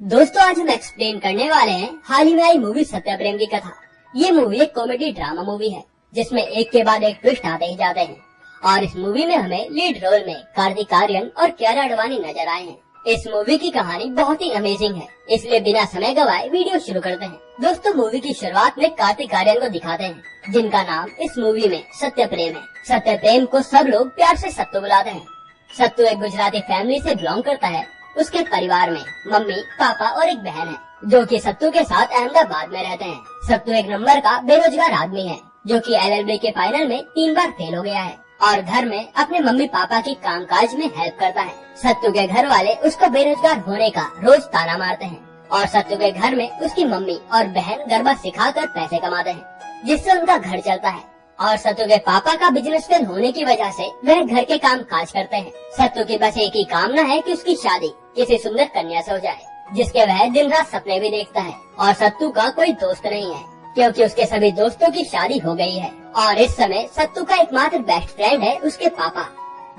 दोस्तों आज हम एक्सप्लेन करने वाले हैं हाल ही में आई मूवी सत्याप्रेम की कथा। ये मूवी एक कॉमेडी ड्रामा मूवी है जिसमें एक के बाद एक ट्विस्ट आते ही जाते हैं और इस मूवी में हमें लीड रोल में कार्तिक आर्यन और कियारा आडवाणी नजर आए हैं। इस मूवी की कहानी बहुत ही अमेजिंग है, इसलिए बिना समय गवाए वीडियो शुरू करते हैं। दोस्तों मूवी की शुरुआत में कार्तिक आर्यन को दिखाते हैं जिनका नाम इस मूवी में सत्याप्रेम है। सत्याप्रेम को सब लोग प्यार से सत्तू बुलाते हैं। सत्तू एक गुजराती फैमिली से बिलोंग करता है। उसके परिवार में मम्मी, पापा और एक बहन है जो कि सत्तू के साथ अहमदाबाद में रहते हैं। सत्तू एक नंबर का बेरोजगार आदमी है जो कि LLB के फाइनल में 3 बार फेल हो गया है और घर में अपने मम्मी पापा की कामकाज में हेल्प करता है। सत्तू के घर वाले उसको बेरोजगार होने का रोज ताना मारते हैं और सत्तू के घर में उसकी मम्मी और बहन गरबा सिखाकर पैसे कमाते हैं जिससे उनका घर चलता है। और सत्तू के पापा का बिजनेस फेल होने की वजह से वह घर के काम काज करते हैं। सत्तू की बस एक ही कामना है कि उसकी शादी किसी सुंदर कन्या से हो जाए जिसके वह दिन रात सपने भी देखता है। और सत्तू का कोई दोस्त नहीं है क्योंकि उसके सभी दोस्तों की शादी हो गई है और इस समय सत्तू का एकमात्र बेस्ट फ्रेंड है उसके पापा,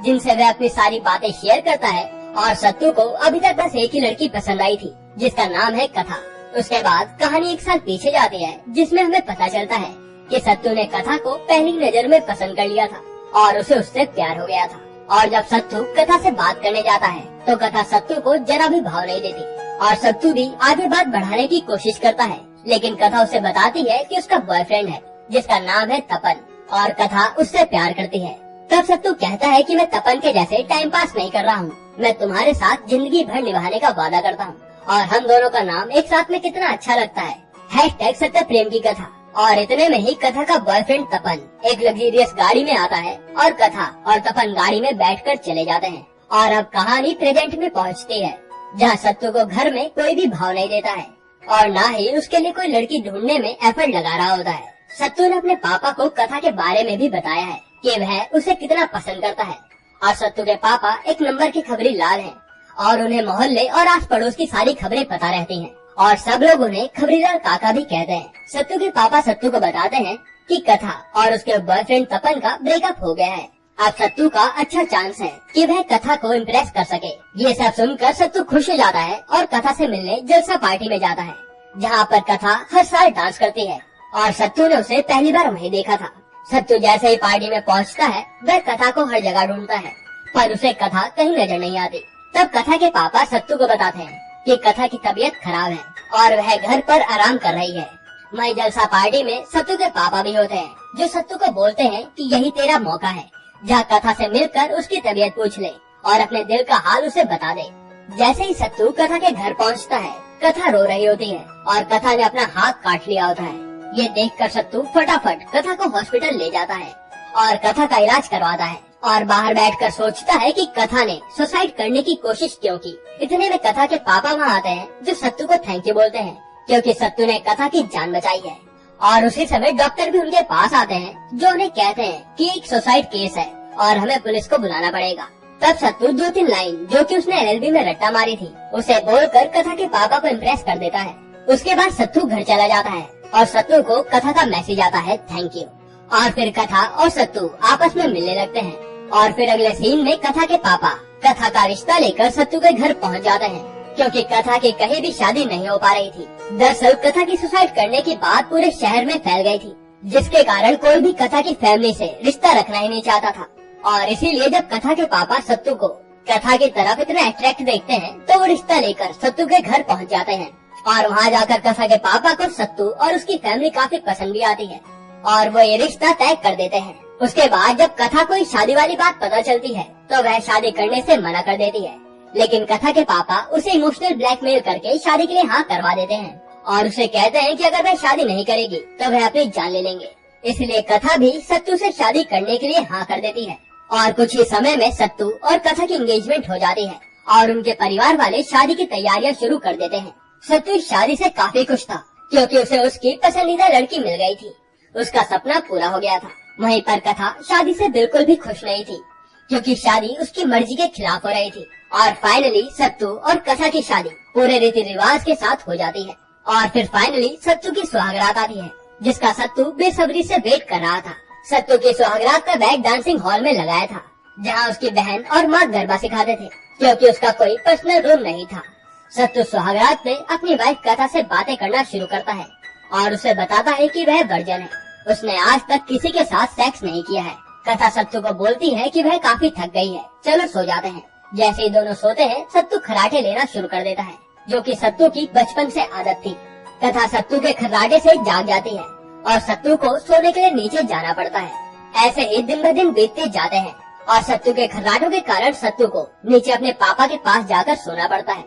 जिनसे वह अपनी सारी बातें शेयर करता है। और सत्तू को अभी तक बस एक ही लड़की पसंद आई थी जिसका नाम है कथा। उसके बाद कहानी 1 साल पीछे जाती है जिसमें हमें पता चलता है कि सत्तू ने कथा को पहली नजर में पसंद कर लिया था और उसे उससे प्यार हो गया था। और जब सत्तू कथा से बात करने जाता है तो कथा सत्तू को जरा भी भाव नहीं देती और सत्तू भी आगे बात बढ़ाने की कोशिश करता है, लेकिन कथा उसे बताती है कि उसका बॉयफ्रेंड है जिसका नाम है तपन और कथा उससे प्यार करती है। तब सत्तू कहता है कि मैं तपन के जैसे टाइम पास नहीं कर रहा हूँ, मैं तुम्हारे साथ जिंदगी भर निभाने का वादा करता हूँ और हम दोनों का नाम एक साथ में कितना अच्छा लगता है। #सत्याप्रेम की कथा। और इतने में ही कथा का बॉयफ्रेंड तपन एक लग्जरियस गाड़ी में आता है और कथा और तपन गाड़ी में बैठकर चले जाते हैं। और अब कहानी प्रेजेंट में पहुंचती है जहां सत्तू को घर में कोई भी भाव नहीं देता है और न ही उसके लिए कोई लड़की ढूंढने में एफर्ट लगा रहा होता है। सत्तू ने अपने पापा को कथा के बारे में भी बताया है कि वह उसे कितना पसंद करता है। और सत्तू के पापा एक नंबर के खबरी लाल हैं और उन्हें मोहल्ले और आस पड़ोस की सारी खबरें पता रहती हैं और सब लोग उन्हें खबरीलाल काका भी कहते हैं। सत्तू के पापा सत्तू को बताते हैं कि कथा और उसके बॉयफ्रेंड तपन का ब्रेकअप हो गया है। अब सत्तू का अच्छा चांस है कि वह कथा को इम्प्रेस कर सके। ये सब सुनकर सत्तू खुश हो जाता है और कथा से मिलने जलसा पार्टी में जाता है जहाँ पर कथा हर साल डांस करती है और सत्तू ने उसे पहली बार वहीं देखा था। सत्तू जैसे ही पार्टी में पहुँचता है वह कथा को हर जगह ढूंढता है पर उसे कथा कहीं नजर नहीं आती। तब कथा के पापा सत्तू को बताते हैं कि कथा की तबीयत खराब है और वह घर पर आराम कर रही है। वही जलसा पार्टी में सत्तू के पापा भी होते हैं जो सत्तू को बोलते हैं कि यही तेरा मौका है जहाँ कथा से मिलकर उसकी तबीयत पूछ ले और अपने दिल का हाल उसे बता दे। जैसे ही सत्तू कथा के घर पहुँचता है कथा रो रही होती है और कथा ने अपना हाथ काट लिया होता है। ये देखकर सत्तू फटाफट कथा को हॉस्पिटल ले जाता है और कथा का इलाज करवाता है और बाहर बैठकर सोचता है कि कथा ने सुसाइड करने की कोशिश क्यों की। इतने में कथा के पापा वहाँ आते हैं जो सत्तू को थैंक यू बोलते हैं क्योंकि सत्तू ने कथा की जान बचाई है। और उसी समय डॉक्टर भी उनके पास आते हैं जो उन्हें कहते हैं कि एक सुसाइड केस है और हमें पुलिस को बुलाना पड़ेगा। तब सत्तू 2-3 लाइन जो कि उसने LLB में रट्टा मारी थी उसे बोलकर कथा के पापा को इम्प्रेस कर देता है। उसके बाद सत्तू घर चला जाता है और सत्तू को कथा का मैसेज आता है थैंक यू। और फिर कथा और सत्तू आपस में मिलने लगते हैं और फिर अगले सीन में कथा के पापा कथा का रिश्ता लेकर सत्तू के घर पहुंच जाते हैं क्योंकि कथा की कहीं भी शादी नहीं हो पा रही थी। दरअसल कथा की सुसाइड करने की बात पूरे शहर में फैल गई थी जिसके कारण कोई भी कथा की फैमिली से रिश्ता रखना ही नहीं चाहता था। और इसीलिए जब कथा के पापा सत्तू को कथा की तरफ इतना अट्रैक्ट देखते हैं तो वो रिश्ता लेकर सत्तू के घर पहुँच जाते हैं। और वहाँ जाकर कथा के पापा को सत्तू और उसकी फैमिली काफी पसंद भी आती है और वो ये रिश्ता तय कर देते हैं। उसके बाद जब कथा को शादी वाली बात पता चलती है तो वह शादी करने से मना कर देती है, लेकिन कथा के पापा उसे इमोशनल ब्लैकमेल करके शादी के लिए हाँ करवा देते हैं और उसे कहते हैं कि अगर वह शादी नहीं करेगी तो वह अपनी जान ले लेंगे। इसलिए कथा भी सत्तू से शादी करने के लिए हाँ कर देती है और कुछ ही समय में सत्तू और कथा की एंगेजमेंट हो जाती है और उनके परिवार वाले शादी की तैयारियां शुरू कर देते हैं। सत्तू इस शादी से काफी खुश था क्योंकि उसे उसकी पसंदीदा लड़की मिल गई थी, उसका सपना पूरा हो गया था। वहीं पर कथा शादी से बिल्कुल भी खुश नहीं थी क्योंकि शादी उसकी मर्जी के खिलाफ हो रही थी। और फाइनली सत्तू और कथा की शादी पूरे रीति रिवाज के साथ हो जाती है और फिर फाइनली सत्तू की सुहागरात आती है जिसका सत्तू बेसब्री से वेट कर रहा था। सत्तू की सुहागरात का बैग डांसिंग हॉल में लगाया था जहाँ उसकी बहन और माँ गरबा सिखाते थे क्योंकि उसका कोई पर्सनल रूम नहीं था। सत्तू सुहागरात में अपनी वाइफ कथा से बातें करना शुरू करता है और उसे बताता है कि वह वर्जन है, उसने आज तक किसी के साथ सेक्स नहीं किया है। कथा सत्तू को बोलती है कि वह काफी थक गई है, चलो सो जाते हैं। जैसे ही दोनों सोते हैं, सत्तू खर्राटे लेना शुरू कर देता है, जो कि सत्तू की बचपन से आदत थी। कथा सत्तू के खर्राटे से जाग जाती है और सत्तू को सोने के लिए नीचे जाना पड़ता है। ऐसे ही दिन ब दिन बीतते जाते हैं और सत्तू के खर्राटों के कारण सत्तू को नीचे अपने पापा के पास जाकर सोना पड़ता है।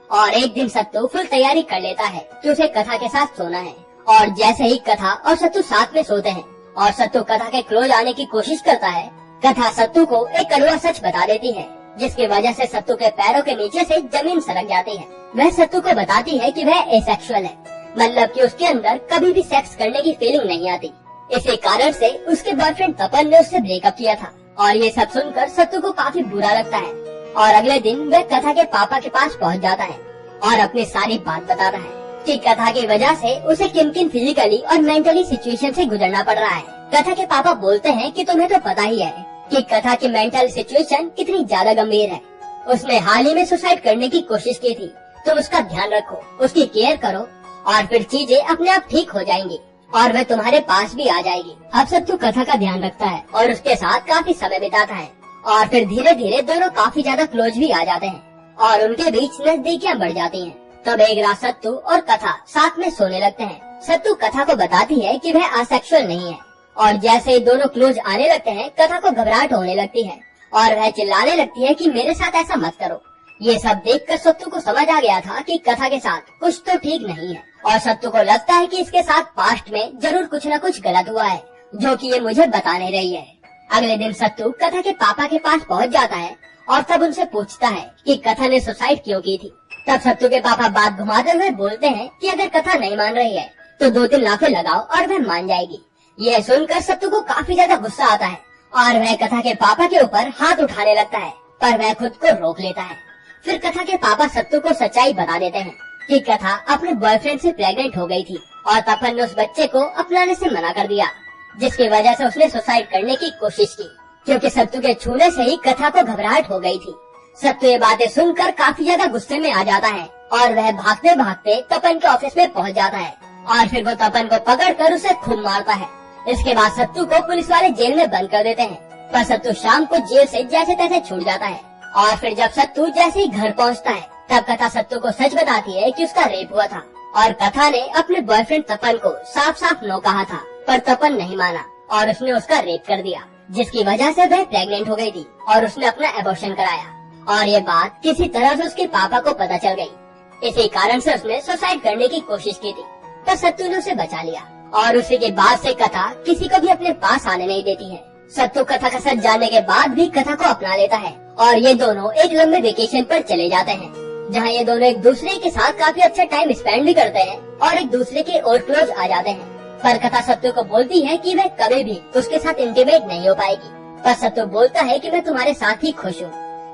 और एक दिन सत्तू फुल तैयारी कर लेता है कि उसे कथा के साथ सोना है। और जैसे ही कथा और सत्तू साथ में सोते हैं और सत्तू कथा के क्लोज आने की कोशिश करता है, कथा सत्तू को एक कड़वा सच बता देती है, जिसकी वजह से सत्तू के पैरों के नीचे से जमीन सरक जाती है। वह सत्तू को बताती है कि वह एसेक्सुअल है, मतलब कि उसके अंदर कभी भी सेक्स करने की फीलिंग नहीं आती। इसी कारण से उसके बॉयफ्रेंड तपन ने उससे ब्रेकअप किया था। और ये सब सुनकर सत्तू को काफी बुरा लगता है और अगले दिन वह कथा के पापा के पास पहुंच जाता है और अपनी सारी बात बताता है कि कथा की वजह से उसे किन किन फिजिकली और मेंटली सिचुएशन से गुजरना पड़ रहा है। कथा के पापा बोलते हैं कि तुम्हें तो पता ही है कि कथा की मेंटल सिचुएशन कितनी ज्यादा गंभीर है। उसने हाल ही में सुसाइड करने की कोशिश की थी, तुम उसका ध्यान रखो, उसकी केयर करो और फिर चीजें अपने आप ठीक हो जाएंगी और वह तुम्हारे पास भी आ जाएगी। अब सत्तू कथा का ध्यान रखता है और उसके साथ काफी समय बिताता है और फिर धीरे धीरे दोनों काफी ज्यादा क्लोज भी आ जाते हैं और उनके बीच नजदीकियां बढ़ जाती हैं। तब एक रात सत्तू और कथा साथ में सोने लगते हैं। सत्तू कथा को बताती है कि वह असेक्सुअल नहीं है और जैसे ही दोनों क्लोज आने लगते हैं, कथा को घबराहट होने लगती है और वह चिल्लाने लगती है कि मेरे साथ ऐसा मत करो। ये सब देखकर सत्तू को समझ आ गया था कि कथा के साथ कुछ तो ठीक नहीं है और सत्तू को लगता है कि इसके साथ पास्ट में जरूर कुछ न कुछ गलत हुआ है, जो कि ये मुझे बता नहीं रही है। अगले दिन सत्तू कथा के पापा के पास पहुंच जाता है और तब उनसे पूछता है कि कथा ने सुसाइड क्यों की थी। तब सत्तू के पापा बात घुमाते हुए बोलते हैं कि अगर कथा नहीं मान रही है तो 2-3 लाफे लगाओ और वह मान जाएगी। यह सुनकर सत्तू को काफी ज्यादा गुस्सा आता है और वह कथा के पापा के ऊपर हाथ उठाने लगता है, पर वह खुद को रोक लेता है। फिर कथा के पापा सत्तू को सच्चाई बता देते हैं कि कथा अपने बॉयफ्रेंड से प्रेग्नेंट हो गई थी और तपन ने उस बच्चे को अपनाने से मना कर दिया, जिसकी वजह से उसने सुसाइड करने की कोशिश की, क्योंकि सत्तू के छूने से ही कथा को घबराहट हो गई थी। सत्तू ये बातें सुनकर काफी ज्यादा गुस्से में आ जाता है और वह भागते भागते तपन के ऑफिस में पहुंच जाता है और फिर वो तपन को पकड़कर उसे खूब मारता है। इसके बाद सत्तू को पुलिस वाले जेल में बंद कर देते हैं, पर सत्तू शाम को जेल से जैसे तैसे छूट जाता है। और फिर जब सत्तू जैसे ही घर पहुंचता है, तब कथा सत्तू को सच बताती है कि उसका रेप हुआ था और कथा ने अपने बॉयफ्रेंड तपन को साफ साफ नो कहा था, पर तपन नहीं माना और उसने उसका रेप कर दिया, जिसकी वजह से वह प्रेग्नेंट हो गई थी और उसने अपना एबॉर्शन कराया। और ये बात किसी तरह से उसके पापा को पता चल गई। इसी कारण से उसने सुसाइड करने की कोशिश की थी, पर सत्तू ने उसे बचा लिया और उसी के बाद से कथा किसी को भी अपने पास आने नहीं देती है। सत्तू कथा का सच जानने के बाद भी कथा को अपना लेता है और ये दोनों एक लंबे वेकेशन पर चले जाते हैं, जहाँ ये दोनों एक दूसरे के साथ काफी अच्छा टाइम स्पेंड भी करते हैं और एक दूसरे के और क्लोज आ जाते हैं। पर कथा सत्तू को बोलती है कि वह कभी भी उसके साथ इंटीमेट नहीं हो पाएगी, पर सत्तू बोलता है कि मैं तुम्हारे साथ ही खुश हूँ।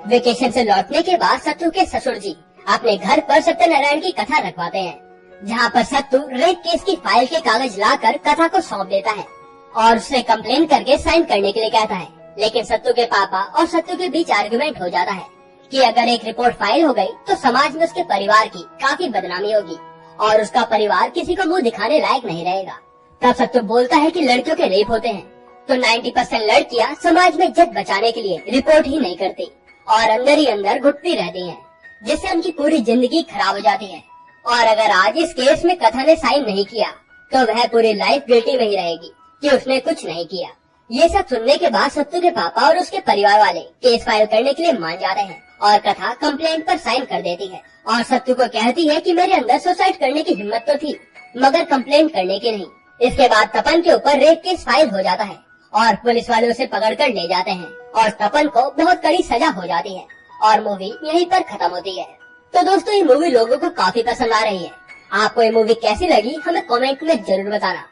वेकेशन से लौटने के बाद सत्तू के ससुर जी अपने घर पर सत्यनारायण की कथा रखवाते हैं, जहाँ पर सत्तू रेप केस की फाइल के कागज लाकर कथा को सौंप देता है और उससे कंप्लेन करके साइन करने के लिए कहता है। लेकिन सत्तू के पापा और सत्तू के बीच आर्गुमेंट हो जाता है कि अगर एक रिपोर्ट फाइल हो गई तो समाज में उसके परिवार की काफी बदनामी होगी और उसका परिवार किसी को मुंह दिखाने लायक नहीं रहेगा। तब सत्तू बोलता है कि लड़कियों के रेप होते हैं तो 90% लड़कियां समाज में इज्जत बचाने के लिए रिपोर्ट ही नहीं करती और अंदर ही अंदर घुटती रहती हैं, जिससे उनकी पूरी जिंदगी खराब हो जाती है। और अगर आज इस केस में कथा ने साइन नहीं किया तो वह पूरी लाइफ गिल्टी में ही रहेगी कि उसने कुछ नहीं किया। ये सब सुनने के बाद सत्तू के पापा और उसके परिवार वाले केस फाइल करने के लिए मान जाते हैं और कथा कंप्लेंट पर साइन कर देती है और सत्तू को कहती है कि मेरे अंदर सुसाइड करने की हिम्मत तो थी, मगर कंप्लेंट करने की नहीं। इसके बाद तपन के ऊपर रेप केस फाइल हो जाता है और पुलिस वाले उसे पकड़ कर ले जाते हैं और तपन को बहुत कड़ी सजा हो जाती है और मूवी यहीं पर खत्म होती है। तो दोस्तों, ये मूवी लोगों को काफी पसंद आ रही है। आपको ये मूवी कैसी लगी हमें कमेंट में जरूर बताना।